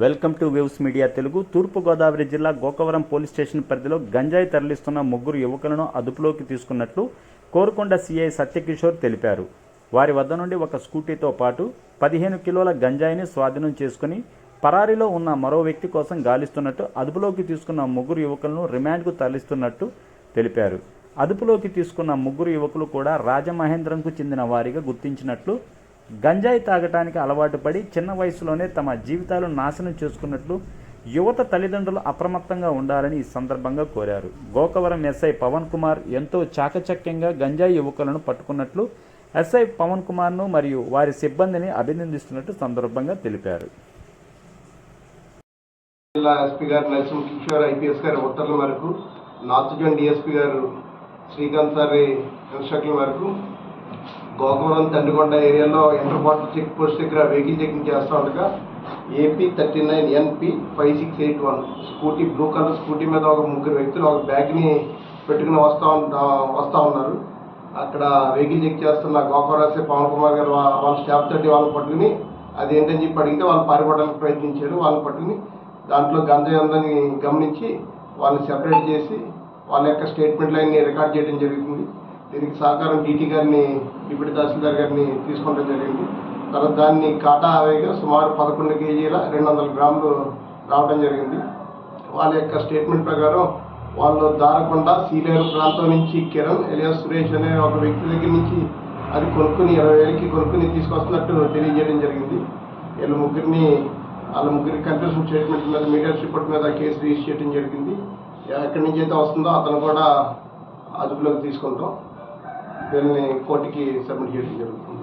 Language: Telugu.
Welcome to waves media Telugu. Thoorpu Godavari జిల్లా గోకవరం పోలీస్ స్టేషన్ పరిధిలో గంజాయి తరలిస్తున్న ముగ్గురు యువకులను అదుపులోకి తీసుకున్నట్లు కోరుకొండ సిఐ సత్యకిషోర్ తెలిపారు. వారి వద్ద నుండి ఒక స్కూటీతో పాటు 15 కిలోల గంజాయిని స్వాధీనం చేసుకుని పరారీలో ఉన్న మరో వ్యక్తి కోసం గాలిస్తున్నట్టు అదుపులోకి తీసుకున్న ముగ్గురు యువకులను రిమాండ్కు తరలిస్తున్నట్టు తెలిపారు. అదుపులోకి తీసుకున్న ముగ్గురు యువకులు కూడా రాజమహేంద్రంకు చెందిన వారిగా గుర్తించినట్లు, గంజాయి తాగటానికి అలవాటు పడి చిన్న వయసులోనే తమ జీవితాలను నాశనం చేసుకున్నట్లు యువత తల్లిదండ్రులు అప్రమత్తంగా ఉండాలని ఈ సందర్భంగా కోరారు. గోకవరం ఎస్ఐ పవన్ కుమార్ ఎంతో చాకచక్యంగా గంజాయి యువకులను పట్టుకున్నట్లు ఎస్ఐ పవన్ కుమార్ను మరియు వారి సిబ్బందిని అభినందిస్తున్నట్టు సందర్భంగా తెలిపారు. జిల్లా ఎస్పీ గారు నరసింహ కిషోర్ ఐపీఎస్ గారి ఉత్తర్వుల మేరకు, నార్త్ జోన్ డిఎస్పీ గారు శ్రీకాంత్ సారి ఇన్స్ట్రక్షన్ల మేరకు గోకవరం తండ్రికొండ ఏరియాలో ఇంటర్ బార్డర్ చెక్ పోస్ట్ దగ్గర వెహికల్ చెకింగ్ చేస్తూ ఉండగా AP 39 NP 5681 scooty, blue colour scooty మీద ఒక ముగ్గురు వ్యక్తులు ఒక బ్యాగ్ని పెట్టుకుని వస్తూ ఉన్నారు. అక్కడ వెహికల్ చెక్ చేస్తున్న గోకవరం ఎస్ఐ పవన్ కుమార్ గారు వాళ్ళ స్టాఫ్ తోటి వాళ్ళని పట్టుకుని అదేంటని చెప్పి అడిగితే వాళ్ళు పారిపోవడానికి ప్రయత్నించారు. వాళ్ళని పట్టుకుని దాంట్లో గంజాయి ఉందని గమనించి వాళ్ళని సెపరేట్ చేసి వాళ్ళ యొక్క స్టేట్మెంట్ లైన్ని రికార్డ్ చేయడం జరిగింది. దీనికి సహకారం DT గారిని, డిప్యూటీ తహసీల్దార్ గారిని తీసుకోవడం జరిగింది. తర్వాత దాన్ని కాటా వేగా సుమారు 11 కేజీల 200 గ్రాములు రావడం జరిగింది. వాళ్ళ యొక్క స్టేట్మెంట్ ప్రకారం వాళ్ళు దారకొండ సీలేరు ప్రాంతం నుంచి కిరణ్ ఎలియాస్ సురేష్ అనే ఒక వ్యక్తి దగ్గర నుంచి అది కొనుక్కుని 20,000కి కొనుక్కుని తీసుకొస్తున్నట్టు తెలియజేయడం జరిగింది. వాళ్ళ ముగ్గురికి కన్ఫ్యూషన్ స్టేట్మెంట్ మీద, మీడియా రిపోర్ట్ మీద కేసు రిజిస్టర్ చేయడం జరిగింది. ఎక్కడి నుంచి అయితే వస్తుందో అతను కూడా అదుపులోకి తీసుకుంటాం. దీన్ని కోర్టుకి సబ్మిట్ చేయడం జరుగుతుంది.